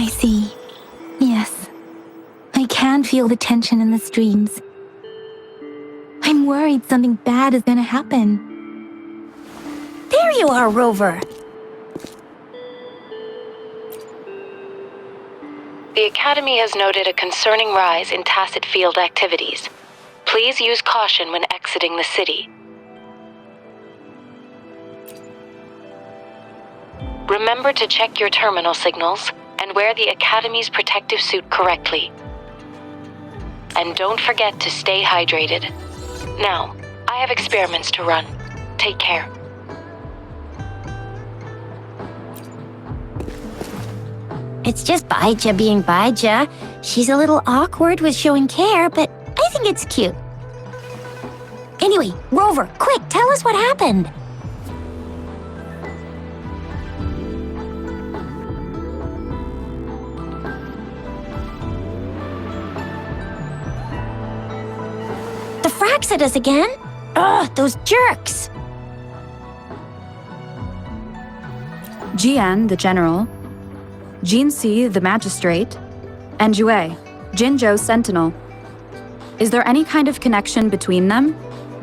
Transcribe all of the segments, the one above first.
I see. Yes. I can feel the tension in the streams. I'm worried something bad is gonna happen. There you are, Rover! The Academy has noted a concerning rise in tacit field activities. Please use caution when exiting the city. Remember to check your terminal signals and wear the Academy's protective suit correctly. And don't forget to stay hydrated. Now, I have experiments to run. Take care. It's just Baija being Baija. She's a little awkward with showing care, but I think it's cute. Anyway, Rover, quick, tell us what happened. The frags at us again? Ugh, those jerks! Jian, the general, Jinsi, the magistrate, and Jue, Jinzhou's sentinel. Is there any kind of connection between them?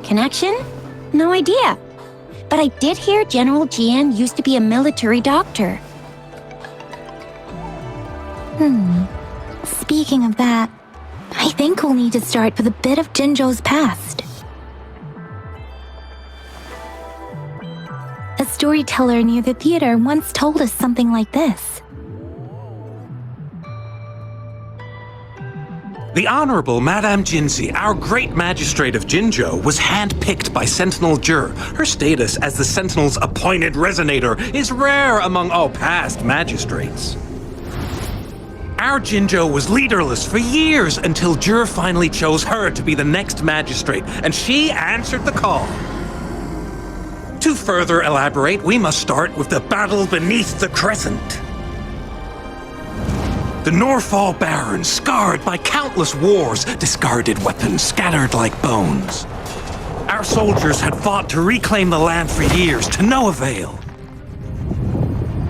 Connection? No idea. But I did hear General Jian used to be a military doctor. Speaking of that, I think we'll need to start with a bit of Jinzhou's past. A storyteller near the theater once told us something like this. The Honorable Madame Jinzi, our great magistrate of Jinzhou, was handpicked by Sentinel Jur. Her status as the Sentinel's appointed resonator is rare among all past magistrates. Our Jinzhou was leaderless for years until Jur finally chose her to be the next magistrate, and she answered the call. To further elaborate, we must start with the battle beneath the crescent. The Norfall Barons, scarred by countless wars, discarded weapons scattered like bones. Our soldiers had fought to reclaim the land for years, to no avail.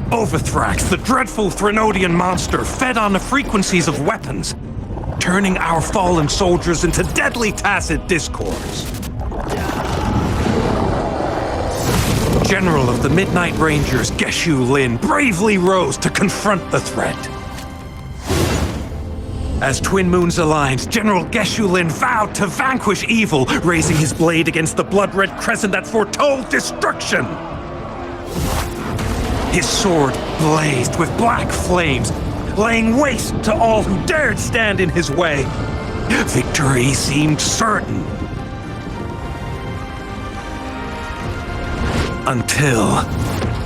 Overthrax, the dreadful Threnodian monster, fed on the frequencies of weapons, turning our fallen soldiers into deadly tacit discords. General of the Midnight Rangers, Geshu Lin, bravely rose to confront the threat. As Twin Moons aligned, General Geshu Lin vowed to vanquish evil, raising his blade against the blood-red crescent that foretold destruction. His sword blazed with black flames, laying waste to all who dared stand in his way. Victory seemed certain. Until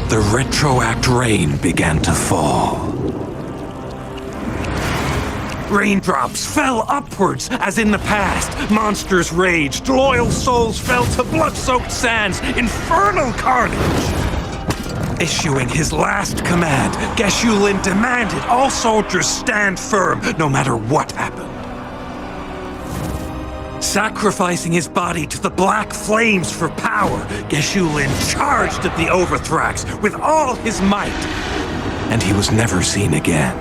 the retroact rain began to fall. Raindrops fell upwards, as in the past. Monsters raged, loyal souls fell to blood-soaked sands, infernal carnage. Issuing his last command, Geshu Lin demanded all soldiers stand firm, no matter what happened. Sacrificing his body to the black flames for power, Geshu Lin charged at the Overthrax with all his might, and he was never seen again.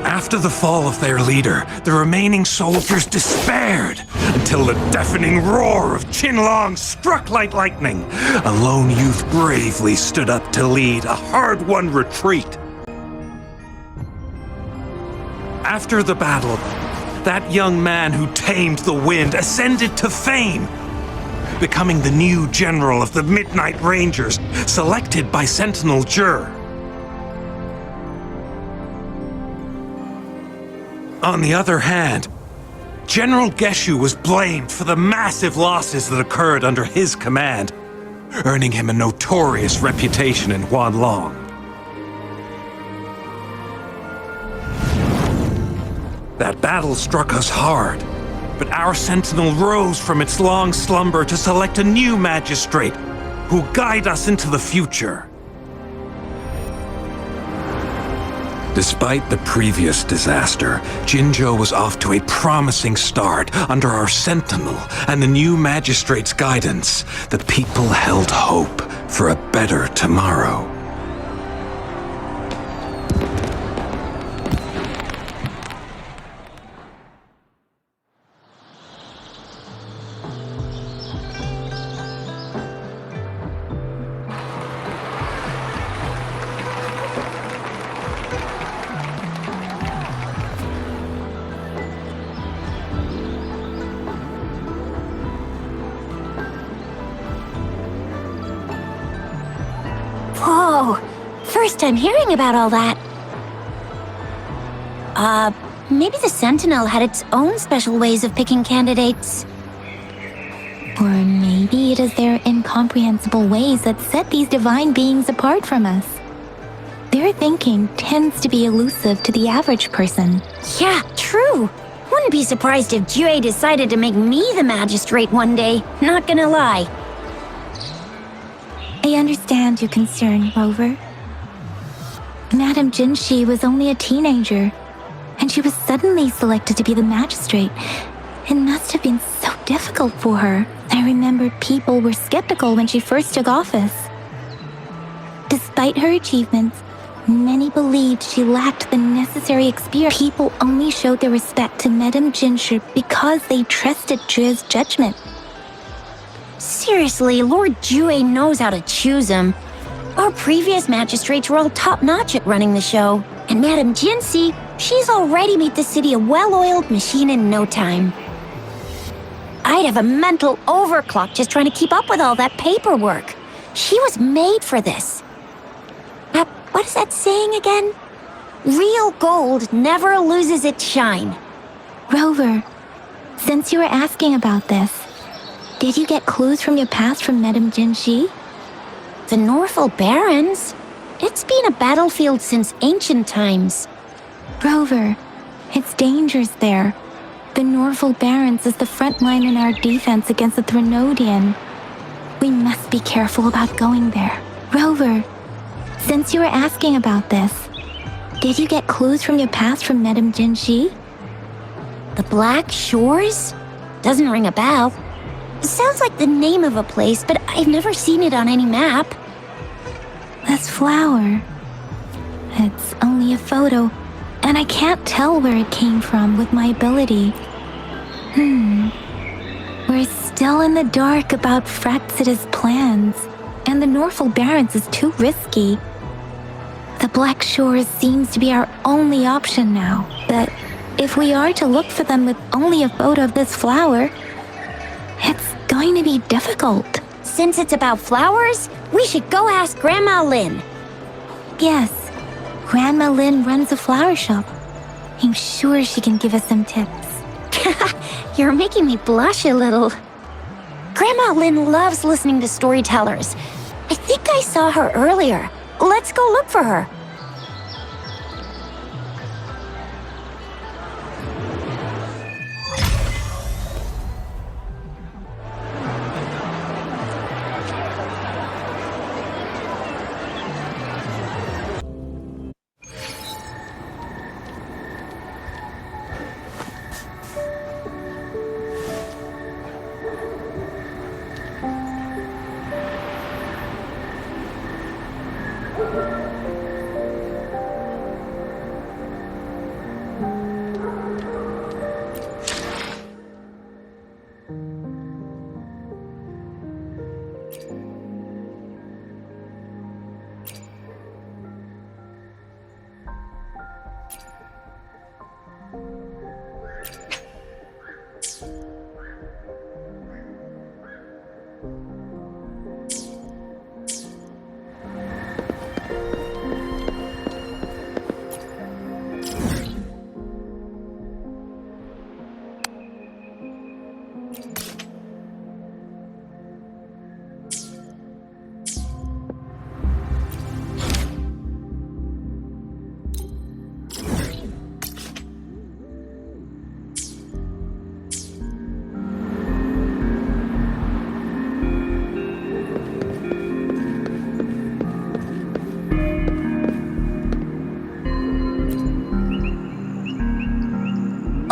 After the fall of their leader, the remaining soldiers despaired until the deafening roar of Qinlong struck like lightning. A lone youth bravely stood up to lead a hard-won retreat. After the battle, that young man who tamed the wind ascended to fame, becoming the new general of the Midnight Rangers, selected by Sentinel Jur. On the other hand, General Geshu was blamed for the massive losses that occurred under his command, earning him a notorious reputation in Huanlong. That battle struck us hard, but our sentinel rose from its long slumber to select a new magistrate who'll guide us into the future. Despite the previous disaster, Jinzhou was off to a promising start under our sentinel and the new magistrate's guidance. The people held hope for a better tomorrow. first time hearing about all that. Maybe the Sentinel had its own special ways of picking candidates. Or maybe it is their incomprehensible ways that set these divine beings apart from us. Their thinking tends to be elusive to the average person. Yeah, true. Wouldn't be surprised if Jue decided to make me the magistrate one day, not gonna lie. I understand your concern, Rover. Madame Jinshi was only a teenager, and she was suddenly selected to be the magistrate. It must have been so difficult for her. I remember people were skeptical when she first took office. Despite her achievements, many believed she lacked the necessary experience. People only showed their respect to Madame Jinshi because they trusted Jue's judgment. Seriously, Lord Jue knows how to choose him. Our previous magistrates were all top-notch at running the show. And Madame Jinshi, she's already made the city a well-oiled machine in no time. I'd have a mental overclock just trying to keep up with all that paperwork. She was made for this. What is that saying again? Real gold never loses its shine. Rover, since you were asking about this, did you get clues from your past from Madame Jinshi? The Norval Barrens? It's been a battlefield since ancient times. Rover, it's dangerous there. The Norval Barrens is the front line in our defense against the Threnodian. We must be careful about going there. Rover, since you were asking about this, did you get clues from your past from Madame Jinshi? The Black Shores? Doesn't ring a bell. Sounds like the name of a place, but I've never seen it on any map. This flower. It's only a photo, and I can't tell where it came from with my ability. We're still in the dark about Fraxita's plans, and the Norval Barrens is too risky. The Black Shores seems to be our only option now, but if we are to look for them with only a photo of this flower, it's going to be difficult. Since it's about flowers, we should go ask Grandma Lin. Yes, Grandma Lin runs a flower shop. I'm sure she can give us some tips. You're making me blush a little. Grandma Lin loves listening to storytellers. I think I saw her earlier. Let's go look for her.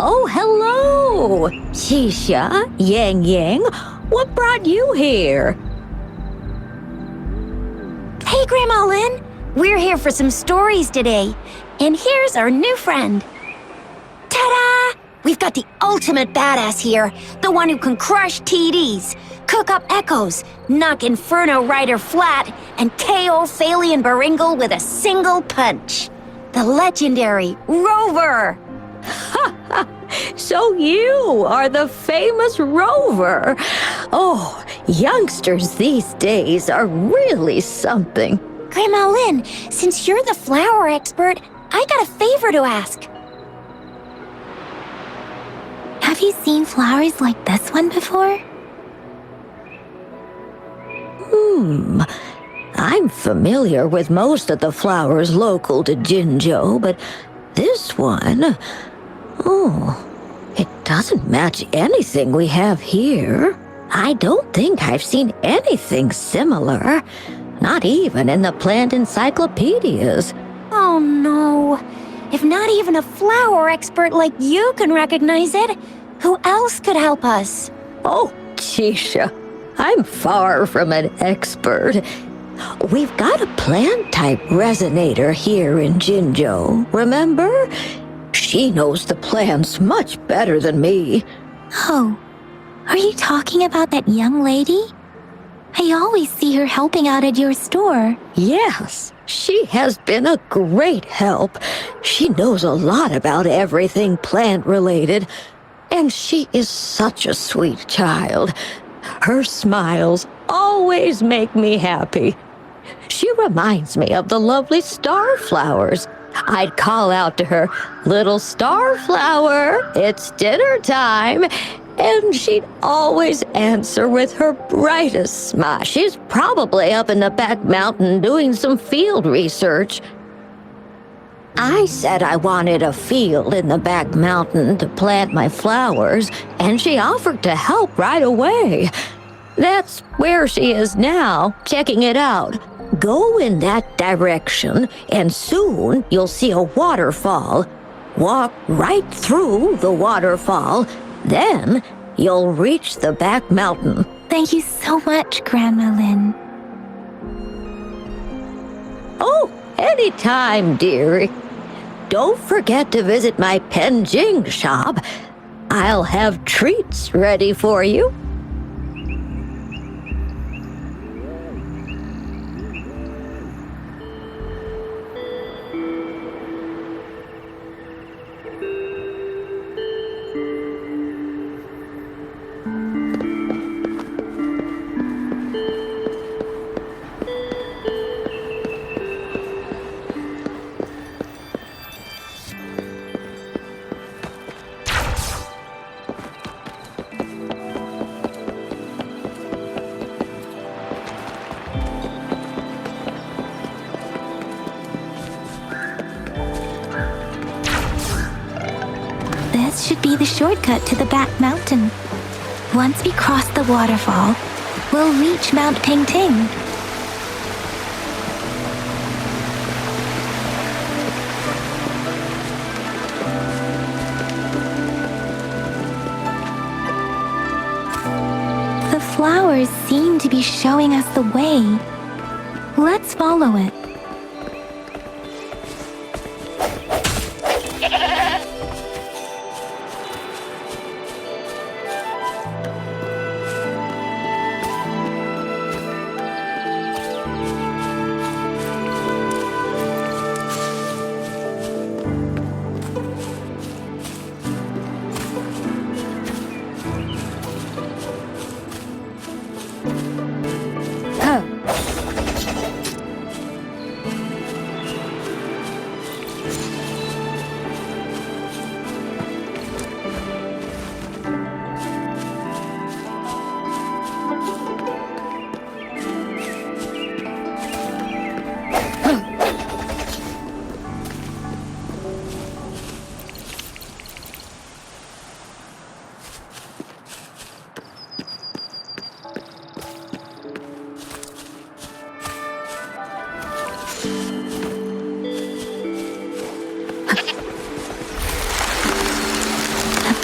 Oh, hello! Shisha, Yang Yang, what brought you here? Hey, Grandma Lin. We're here for some stories today. And here's our new friend. Ta-da! We've got the ultimate badass here. The one who can crush TDs, cook up echoes, knock Inferno Rider flat, and KO Phalian Baringle with a single punch. The legendary Rover! So you are the famous Rover. Oh, youngsters these days are really something. Grandma Lynn, since you're the flower expert, I got a favor to ask. Have you seen flowers like this one before? I'm familiar with most of the flowers local to Jinzhou, but this one... Oh, it doesn't match anything we have here. I don't think I've seen anything similar. Not even in the plant encyclopedias. Oh no. If not even a flower expert like you can recognize it, who else could help us? Oh, Chisha, I'm far from an expert. We've got a plant-type resonator here in Jinzhou, remember? She knows the plants much better than me. Oh, are you talking about that young lady? I always see her helping out at your store. Yes, she has been a great help. She knows a lot about everything plant-related, and she is such a sweet child. Her smiles always make me happy. She reminds me of the lovely starflowers. I'd call out to her, "Little starflower, it's dinner time," and she'd always answer with her brightest smile. She's probably up in the back mountain doing some field research. I said I wanted a field in the back mountain to plant my flowers, and she offered to help right away. That's where she is now, checking it out. Go in that direction, and soon you'll see a waterfall. Walk right through the waterfall, then you'll reach the back mountain. Thank you so much, Grandma Lynn. Oh, anytime, dearie. Don't forget to visit my Penjing shop. I'll have treats ready for you. This should be the shortcut to the back mountain. Once we cross the waterfall, we'll reach Mount Pingting. The flowers seem to be showing us the way. Let's follow it.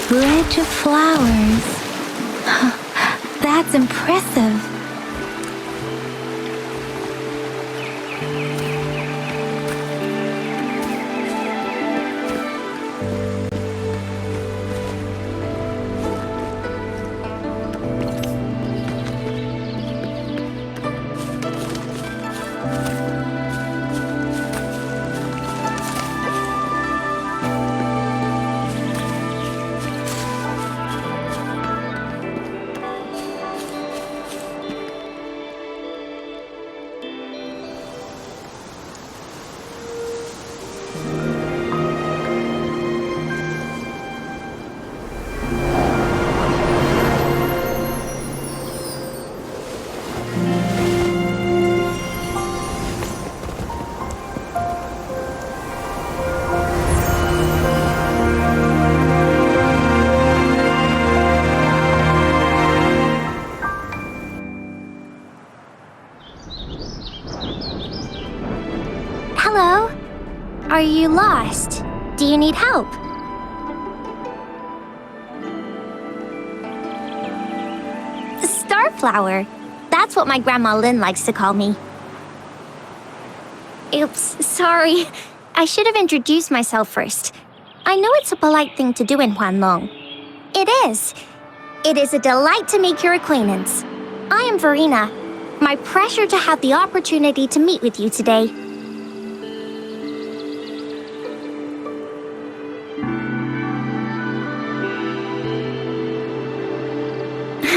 Bridge of flowers. That's impressive. Hello? Are you lost? Do you need help? Starflower. That's what my Grandma Lynn likes to call me. Oops, sorry. I should have introduced myself first. I know it's a polite thing to do in Huanlong. It is. It is a delight to make your acquaintance. I am Verena. My pleasure to have the opportunity to meet with you today.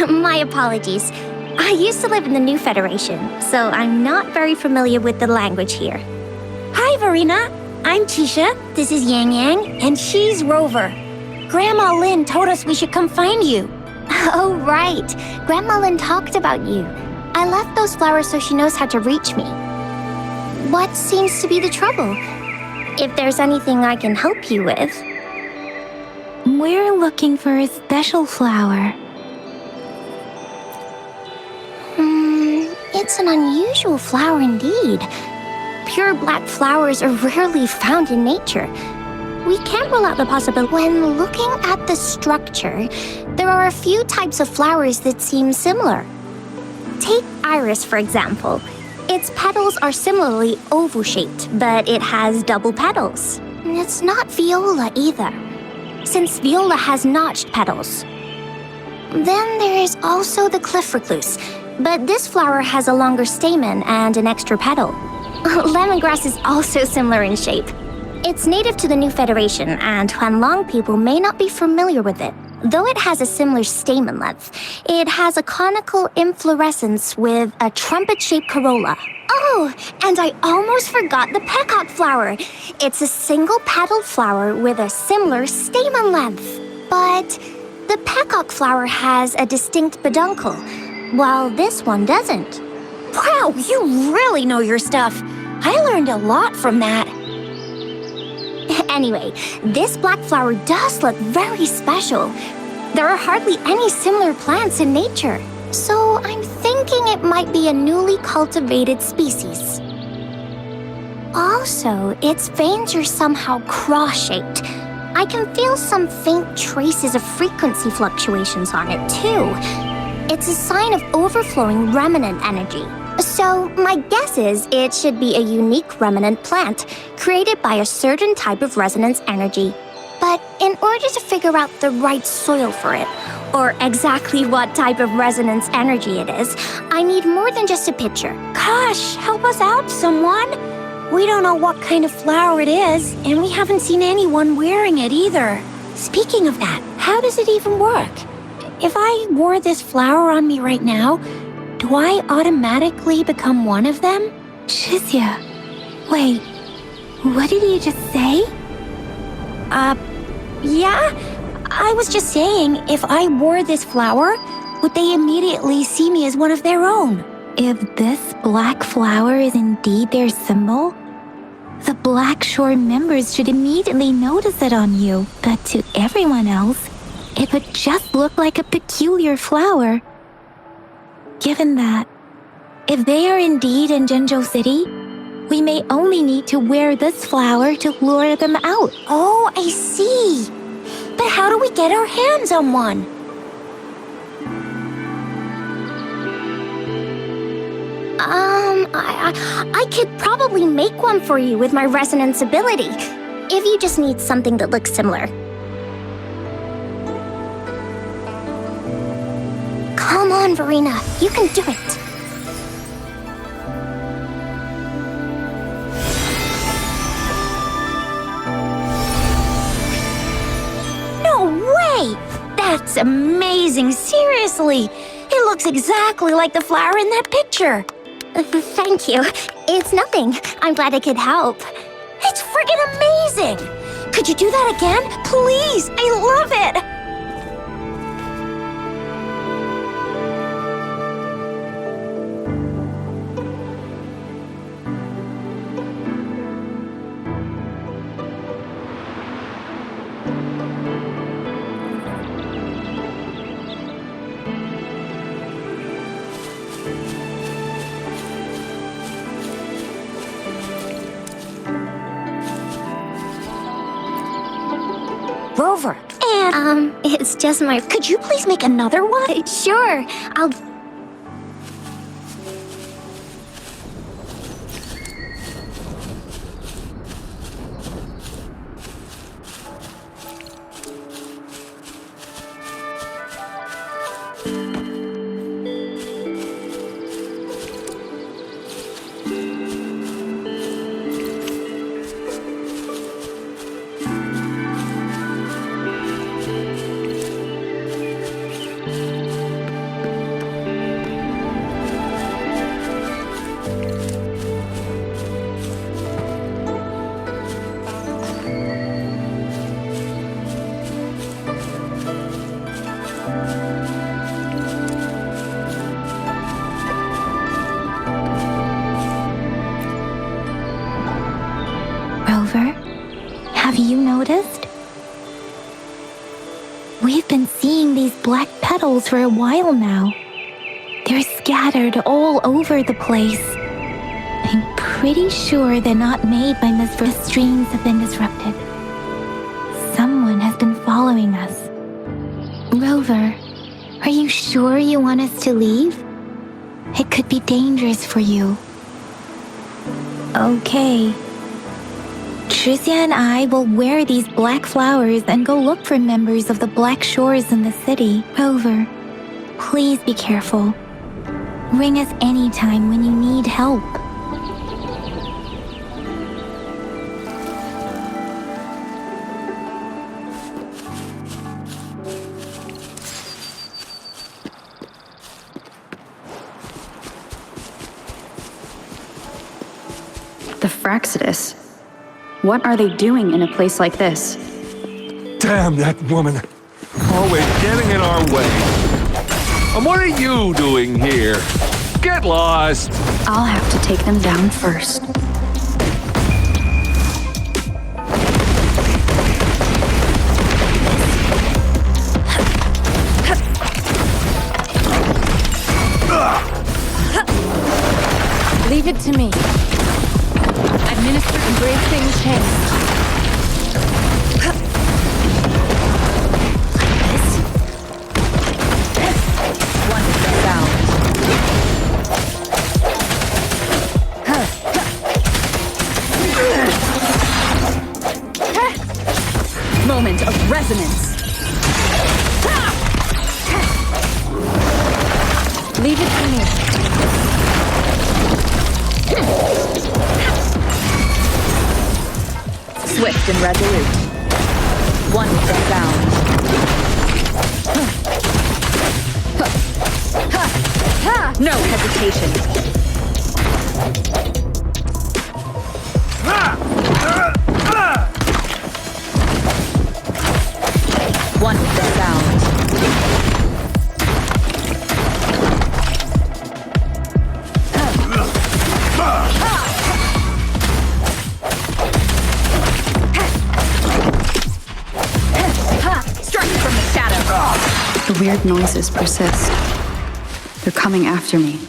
My apologies. I used to live in the New Federation, so I'm not very familiar with the language here. Hi, Verena. I'm Tisha, this is Yang Yang, and she's Rover. Grandma Lynn told us we should come find you. Oh, right. Grandma Lynn talked about you. I left those flowers so she knows how to reach me. What seems to be the trouble? If there's anything I can help you with. We're looking for a special flower. It's an unusual flower indeed. Pure black flowers are rarely found in nature. We can't rule out the possibility. When looking at the structure, there are a few types of flowers that seem similar. Take iris, for example. Its petals are similarly oval-shaped, but it has double petals. It's not viola either, since viola has notched petals. Then there is also the cliff recluse, but this flower has a longer stamen and an extra petal. Lemongrass is also similar in shape. It's native to the New Federation, and Huanlong people may not be familiar with it. Though it has a similar stamen length, it has a conical inflorescence with a trumpet-shaped corolla. Oh, and I almost forgot the peacock flower. It's a single-petaled flower with a similar stamen length. But the peacock flower has a distinct peduncle, while this one doesn't. Wow, you really know your stuff. I learned a lot from that. Anyway, this black flower does look very special. There are hardly any similar plants in nature, so I'm thinking it might be a newly cultivated species. Also, its veins are somehow cross-shaped. I can feel some faint traces of frequency fluctuations on it, too. It's a sign of overflowing remnant energy. So, my guess is it should be a unique remnant plant created by a certain type of resonance energy. But in order to figure out the right soil for it, or exactly what type of resonance energy it is, I need more than just a picture. Gosh, help us out, someone! We don't know what kind of flower it is, and we haven't seen anyone wearing it either. Speaking of that, how does it even work? If I wore this flower on me right now, do I automatically become one of them? Shizia, wait, what did you just say? Yeah? I was just saying, if I wore this flower, would they immediately see me as one of their own? If this black flower is indeed their symbol, the Black Shore members should immediately notice it on you, but to everyone else, it would just look like a peculiar flower. Given that, if they are indeed in Jinzhou City, we may only need to wear this flower to lure them out. Oh, I see. But how do we get our hands on one? I could probably make one for you with my resonance ability, if you just need something that looks similar. Come on, Verena, you can do it. No way! That's amazing, seriously! It looks exactly like the flower in that picture. Thank you. It's nothing. I'm glad I could help. It's friggin' amazing! Could you do that again? Please! I love it! Rover. And, it's just my... Could you please make another one? Sure, I'll... Rover, have you noticed? We've been seeing these black petals for a while now. They're scattered all over the place. I'm pretty sure they're not made by the streams have been disrupted. Someone has been following us. Rover, are you sure you want us to leave? It could be dangerous for you. Okay. Tricia and I will wear these black flowers and go look for members of the Black Shores in the city. Rover, please be careful. Ring us anytime when you need help. The Fraxidus. What are they doing in a place like this? Damn that woman. Always getting in our way. And what are you doing here? Get lost! I'll have to take them down first. Leave it to me. Administer and brave things change. Wonderful sound. Moment of resonance. Leave it to me. Swift and resolute. Wonderful sound. No hesitation. Wonderful sound. The weird noises persist. They're coming after me.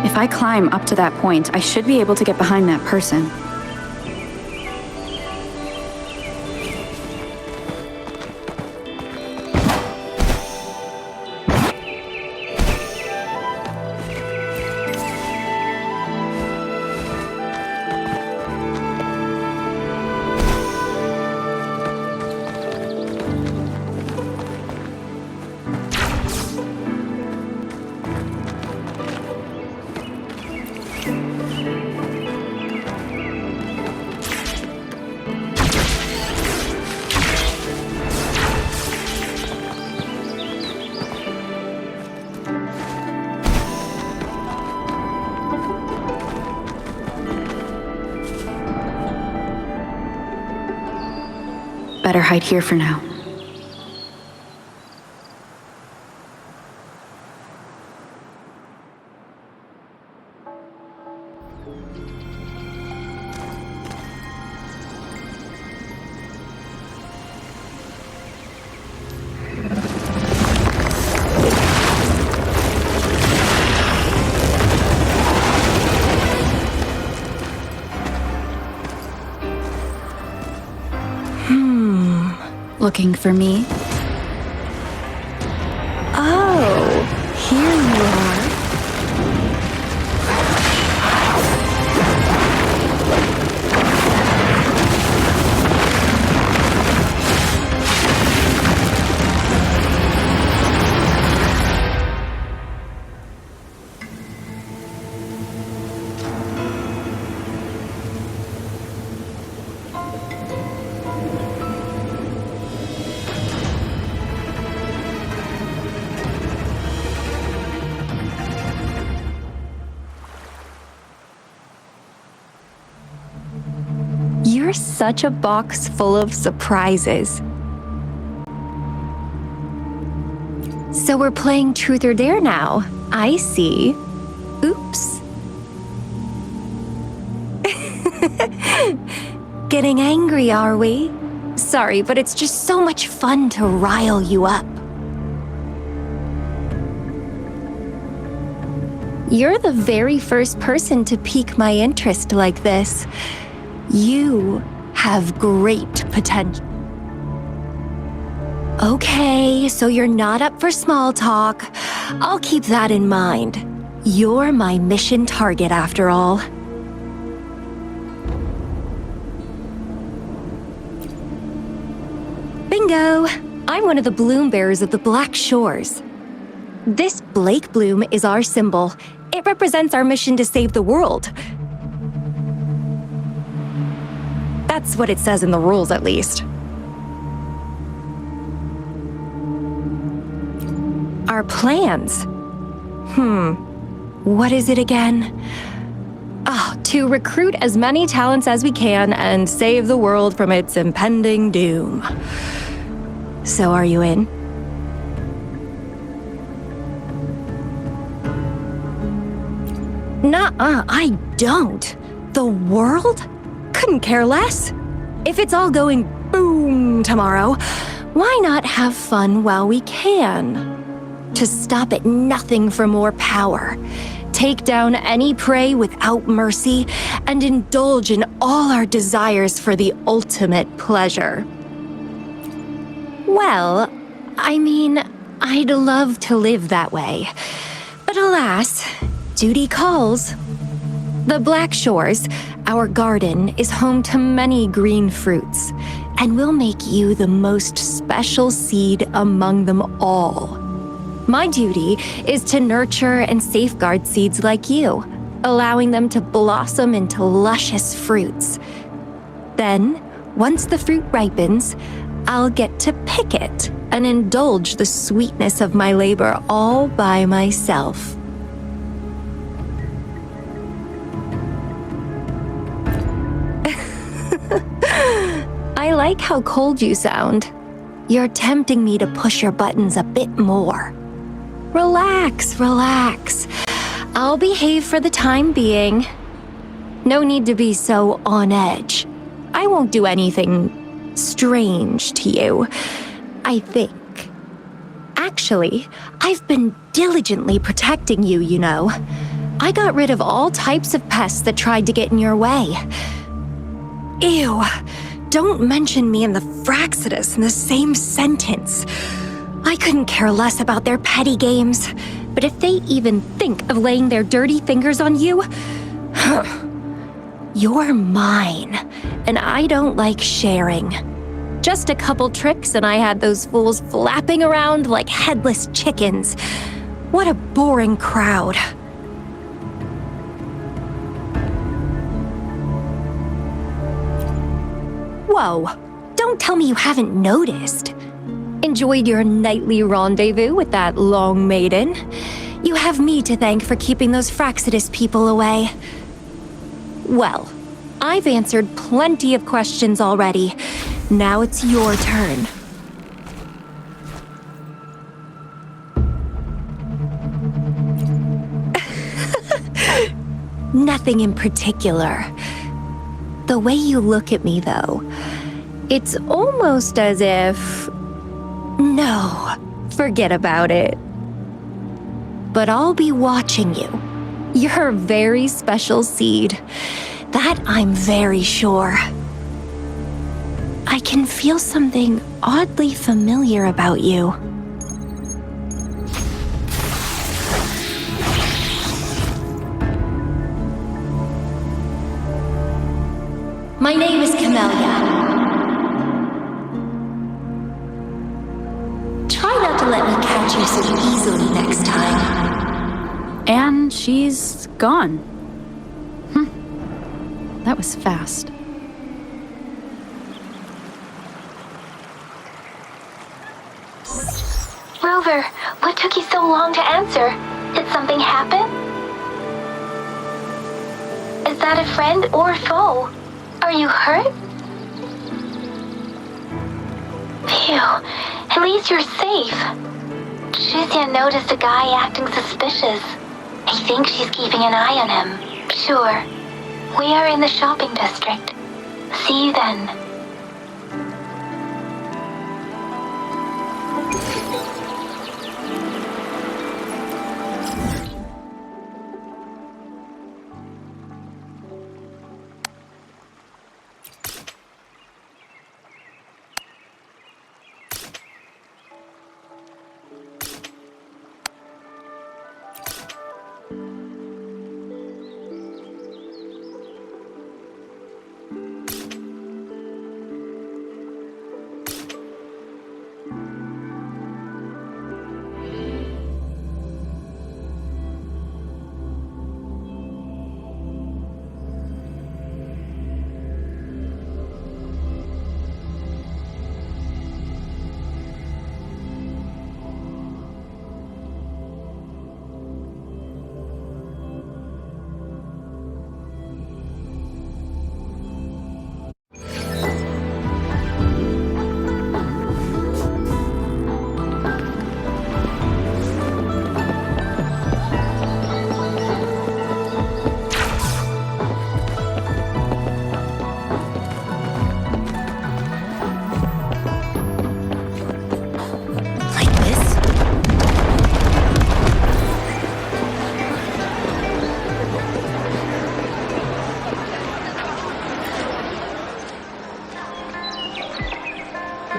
If I climb up to that point, I should be able to get behind that person. Better hide here for now. Looking for me? Oh, here you are. You're such a box full of surprises. So we're playing Truth or Dare now. I see. Oops. Getting angry, are we? Sorry, but it's just so much fun to rile you up. You're the very first person to pique my interest like this. You have great potential. Okay, so you're not up for small talk. I'll keep that in mind. You're my mission target after all. Bingo! I'm one of the bloom bearers of the Black Shores. This Blake bloom is our symbol. It represents our mission to save the world. That's what it says in the rules, at least. Our plans? What is it again? To recruit as many talents as we can and save the world from its impending doom. So are you in? Nuh-uh, I don't. The world? Couldn't care less. If it's all going boom tomorrow, why not have fun while we can? To stop at nothing for more power, take down any prey without mercy, and indulge in all our desires for the ultimate pleasure. Well, I mean, I'd love to live that way. But alas, duty calls. The Black Shores, our garden, is home to many green fruits, and will make you the most special seed among them all. My duty is to nurture and safeguard seeds like you, allowing them to blossom into luscious fruits. Then, once the fruit ripens, I'll get to pick it and indulge the sweetness of my labor all by myself. I like how cold you sound. You're tempting me to push your buttons a bit more. Relax, relax. I'll behave for the time being. No need to be so on edge. I won't do anything strange to you, I think. Actually, I've been diligently protecting you, you know. I got rid of all types of pests that tried to get in your way. Ew, don't mention me and the Fraxidus in the same sentence. I couldn't care less about their petty games, but if they even think of laying their dirty fingers on you, you're mine, and I don't like sharing. Just a couple tricks and I had those fools flapping around like headless chickens. What a boring crowd. Whoa, don't tell me you haven't noticed. Enjoyed your nightly rendezvous with that long maiden? You have me to thank for keeping those Fraxidus people away. Well, I've answered plenty of questions already. Now it's your turn. Nothing in particular. The way you look at me, though, it's almost as if... No, forget about it. But I'll be watching you. You're a very special seed. That I'm very sure. I can feel something oddly familiar about you. My name is Camellia. Try not to let me catch you so easily next time. And she's gone. That was fast. Rover, what took you so long to answer? Did something happen? Is that a friend or foe? Are you hurt? Phew, at least you're safe. Shuzia noticed a guy acting suspicious. I think she's keeping an eye on him. Sure. We are in the shopping district. See you then.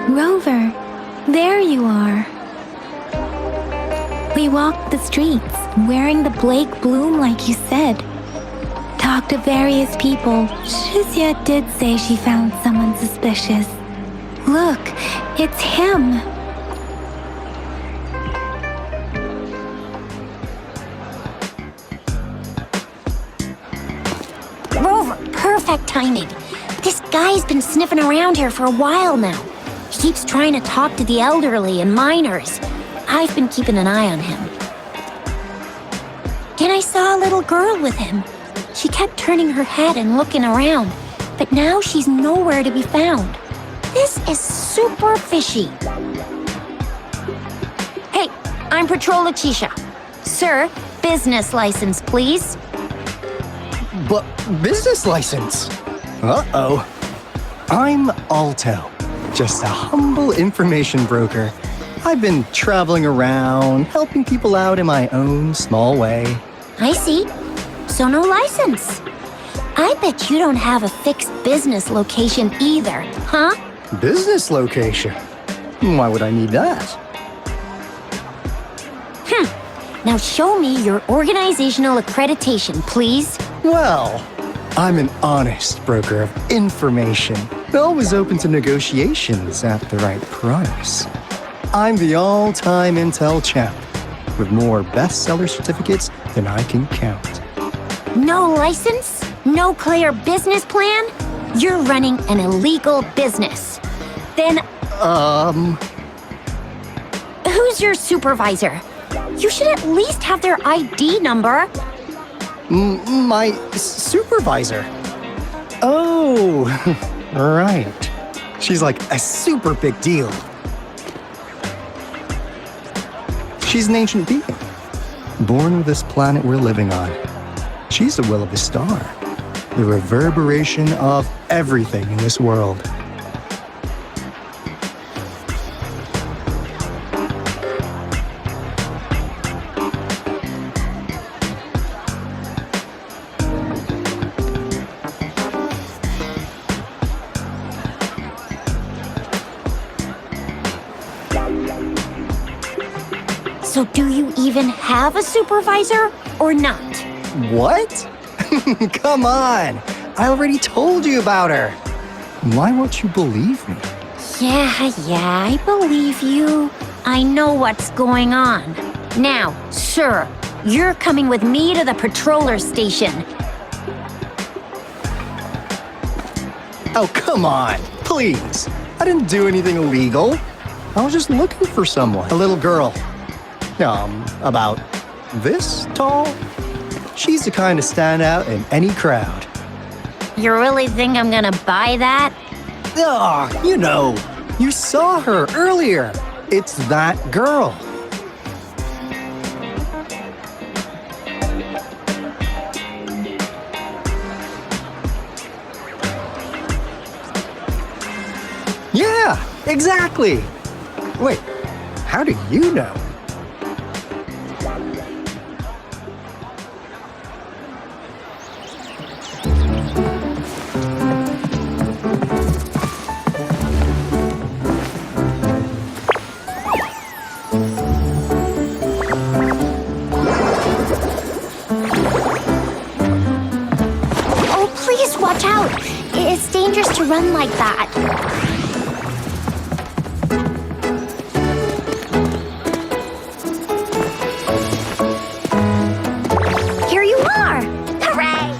Rover, there you are. We walked the streets, wearing the Blake bloom like you said. Talked to various people. Shuzia did say she found someone suspicious. Look, it's him. Rover, perfect timing. This guy's been sniffing around here for a while now. He keeps trying to talk to the elderly and minors. I've been keeping an eye on him. And I saw a little girl with him. She kept turning her head and looking around, but now she's nowhere to be found. This is super fishy. Hey, I'm Patrol Letitia. Sir, business license, please. But business license? Uh-oh. I'm Alto, just a humble information broker. I've been traveling around, helping people out in my own small way. I see. So no license. I bet you don't have a fixed business location either, huh? Business location? Why would I need that? Now show me your organizational accreditation, please. Well, I'm an honest broker of information, always open to negotiations at the right price. I'm the all-time intel champ, with more bestseller certificates than I can count. No license? No clear business plan? You're running an illegal business. Then, who's your supervisor? You should at least have their ID number. My supervisor? Oh, right. She's like a super big deal. She's an ancient being, born with this planet we're living on. She's the will of the star, the reverberation of everything in this world. So do you even have a supervisor or not? What? Come on! I already told you about her. Why won't you believe me? Yeah, I believe you. I know what's going on. Now, sir, you're coming with me to the patroller station. Oh, come on, please. I didn't do anything illegal. I was just looking for someone. A little girl. About this tall? She's the kind to stand out in any crowd. You really think I'm gonna buy that? You know, you saw her earlier. It's that girl. Yeah, exactly. Wait, how do you know? Oh, please watch out. It's dangerous to run like that. Here you are! Hooray!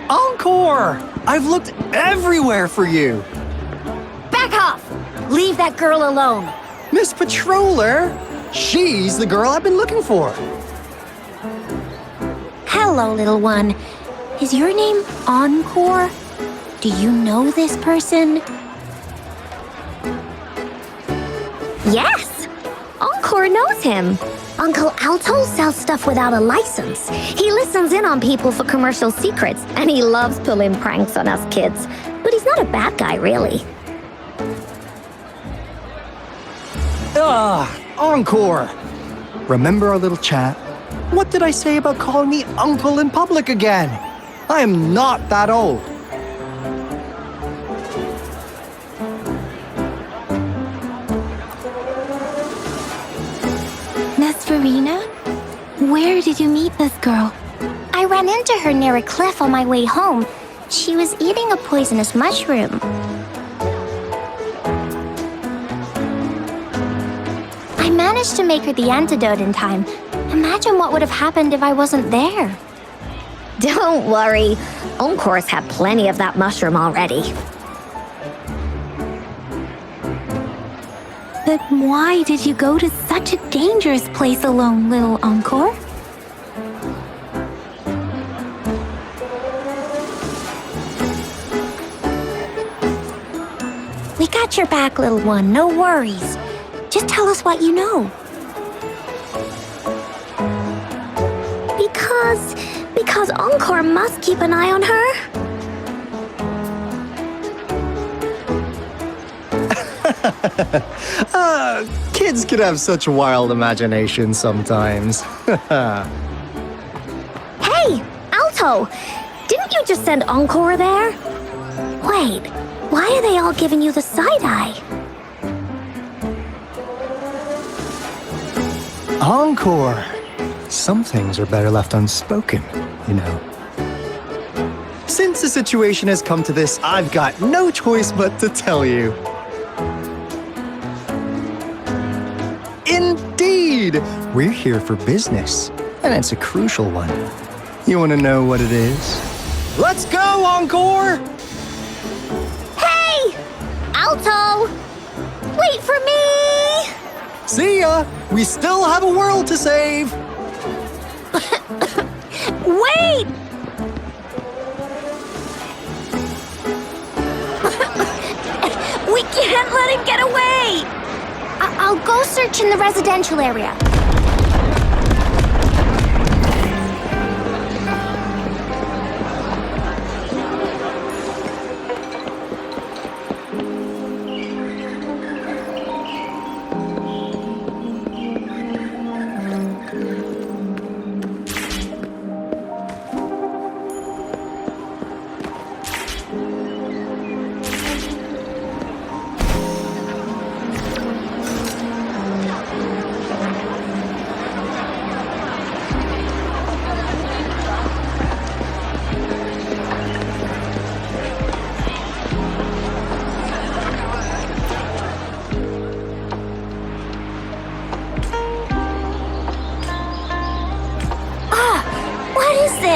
Encore! I've looked everywhere for you. Back off! Leave that girl alone. Miss Patroller! She's the girl I've been looking for. Hello, little one. Is your name Encore? Do you know this person? Yes! Encore knows him. Uncle Alto sells stuff without a license. He listens in on people for commercial secrets, and he loves pulling pranks on us kids. But he's not a bad guy, really. Encore! Remember our little chat? What did I say about calling me uncle in public again? I am not that old. Miss Verena? Where did you meet this girl? I ran into her near a cliff on my way home. She was eating a poisonous mushroom. I managed to make her the antidote in time. Imagine what would have happened if I wasn't there. Don't worry. Encore's had plenty of that mushroom already. But why did you go to such a dangerous place alone, little Encore? We got your back, little one. No worries. Just tell us what you know. Because Encore must keep an eye on her. Kids can have such wild imaginations sometimes. Hey, Alto! Didn't you just send Encore there? Wait, why are they all giving you the side-eye? Encore! Some things are better left unspoken, you know. Since the situation has come to this, I've got no choice but to tell you. Indeed! We're here for business, and it's a crucial one. You want to know what it is? Let's go, Encore! Hey! Alto! Wait for me! See ya! We still have a world to save! Wait! We can't let him get away! I'll go search in the residential area.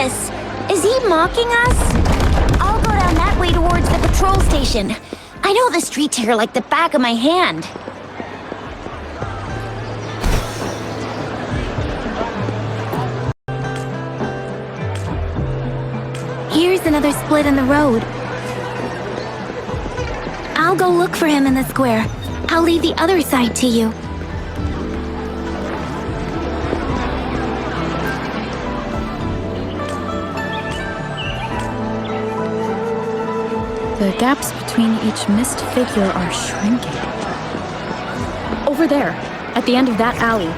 this? Is he mocking us? I'll go down that way towards the patrol station. I know the streets here like the back of my hand. Here's another split in the road. I'll go look for him in the square. I'll leave the other side to you. The gaps between each missed figure are shrinking. Over there, at the end of that alley.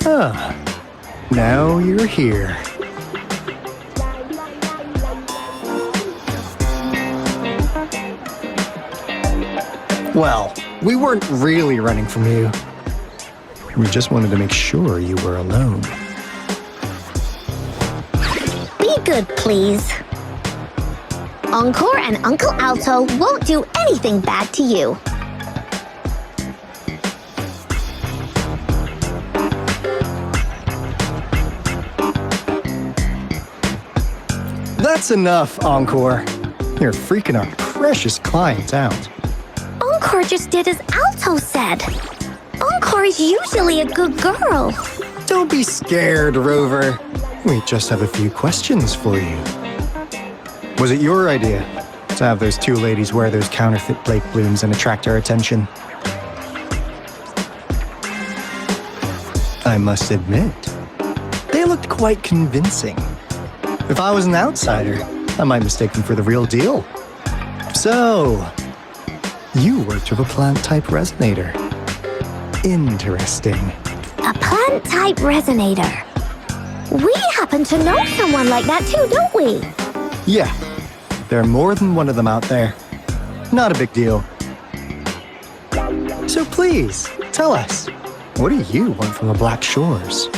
Huh. Now you're here. Well, we weren't really running from you. We just wanted to make sure you were alone. Be good, please. Encore and Uncle Alto won't do anything bad to you. That's enough, Encore. You're freaking our precious clients out. Encore just did as Alto said. Encore is usually a good girl. Don't be scared, Rover. We just have a few questions for you. Was it your idea to have those two ladies wear those counterfeit Blake blooms and attract our attention? I must admit, they looked quite convincing. If I was an outsider, I might mistake them for the real deal. So, you worked with a plant-type resonator. Interesting. A plant-type resonator. We happen to know someone like that too, don't we? Yeah, there are more than one of them out there. Not a big deal. So please, tell us, what do you want from the Black Shores?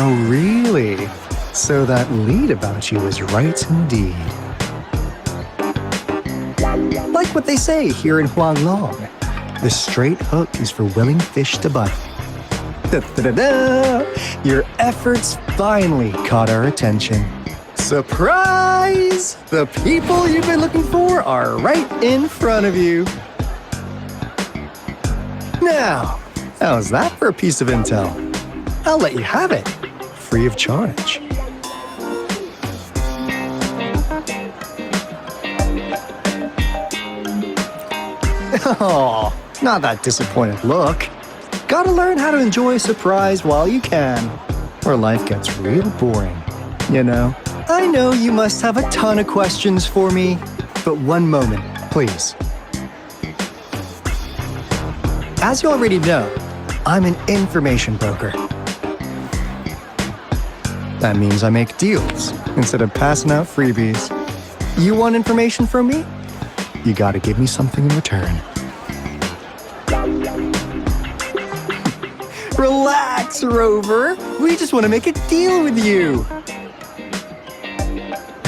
Oh, really? So that lead about you is right indeed. Like what they say here in Huanlong, the straight hook is for willing fish to bite. Da-da-da-da! Your efforts finally caught our attention. Surprise! The people you've been looking for are right in front of you. Now, how's that for a piece of intel? I'll let you have it, free of charge. Oh, not that disappointed look. Gotta learn how to enjoy a surprise while you can, or life gets real boring, you know? I know you must have a ton of questions for me, but one moment, please. As you already know, I'm an information broker. That means I make deals instead of passing out freebies. You want information from me? You gotta give me something in return. Relax, Rover. We just want to make a deal with you.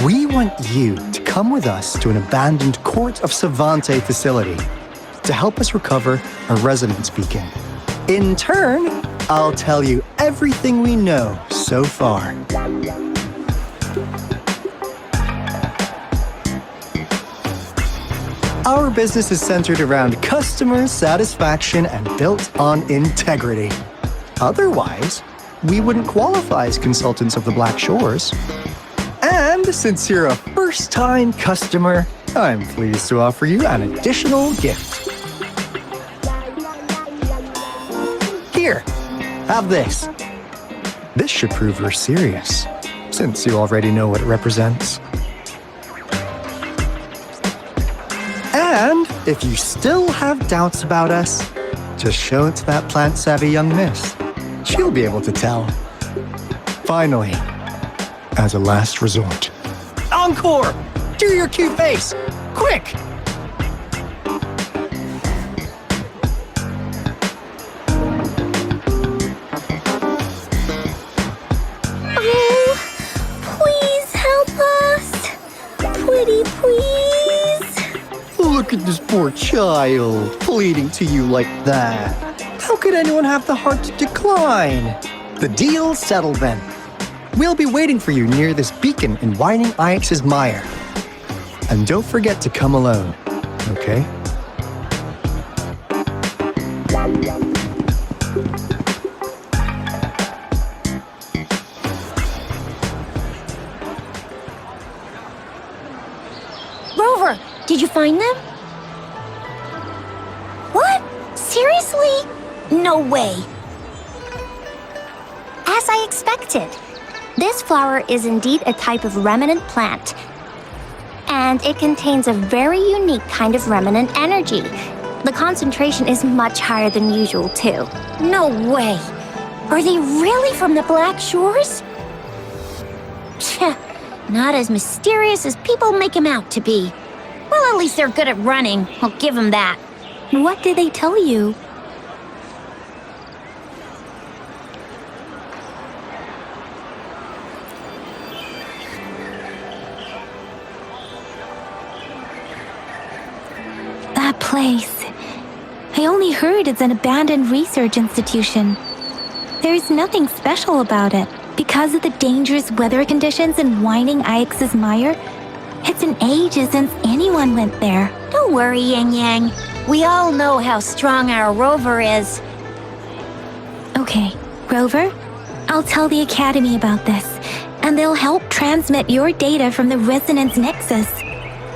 We want you to come with us to an abandoned Court of Savante facility to help us recover a resonance beacon. In turn, I'll tell you everything we know so far. Our business is centered around customer satisfaction and built on integrity. Otherwise, we wouldn't qualify as consultants of the Black Shores. And since you're a first-time customer, I'm pleased to offer you an additional gift. Here, have this. This should prove you're serious, since you already know what it represents. And if you still have doubts about us, just show it to that plant-savvy young miss. She'll be able to tell. Finally, as a last resort. Encore! Do your cute face! Quick! Poor child, pleading to you like that. How could anyone have the heart to decline? The deal's settled then. We'll be waiting for you near this beacon in Whining Ix's mire. And don't forget to come alone, okay? Rover, did you find them? What? Seriously? No way. As I expected. This flower is indeed a type of remnant plant. And it contains a very unique kind of remnant energy. The concentration is much higher than usual, too. No way. Are they really from the Black Shores? Tch, not as mysterious as people make them out to be. Well, at least they're good at running. I'll give them that. What did they tell you? That place. I only heard it's an abandoned research institution. There's nothing special about it. Because of the dangerous weather conditions in Whining Ix's mire, it's been ages since anyone went there. Don't worry, Yang Yang. We all know how strong our Rover is. Okay, Rover, I'll tell the Academy about this, and they'll help transmit your data from the Resonance Nexus.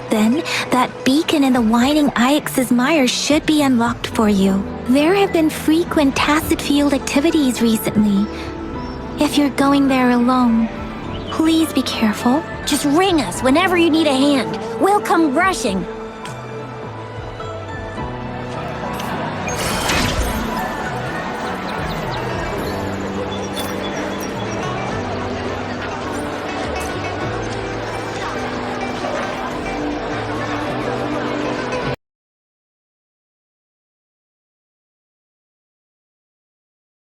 Then, that beacon in the Whining Ix's mire should be unlocked for you. There have been frequent tacit field activities recently. If you're going there alone, please be careful. Just ring us whenever you need a hand. We'll come rushing.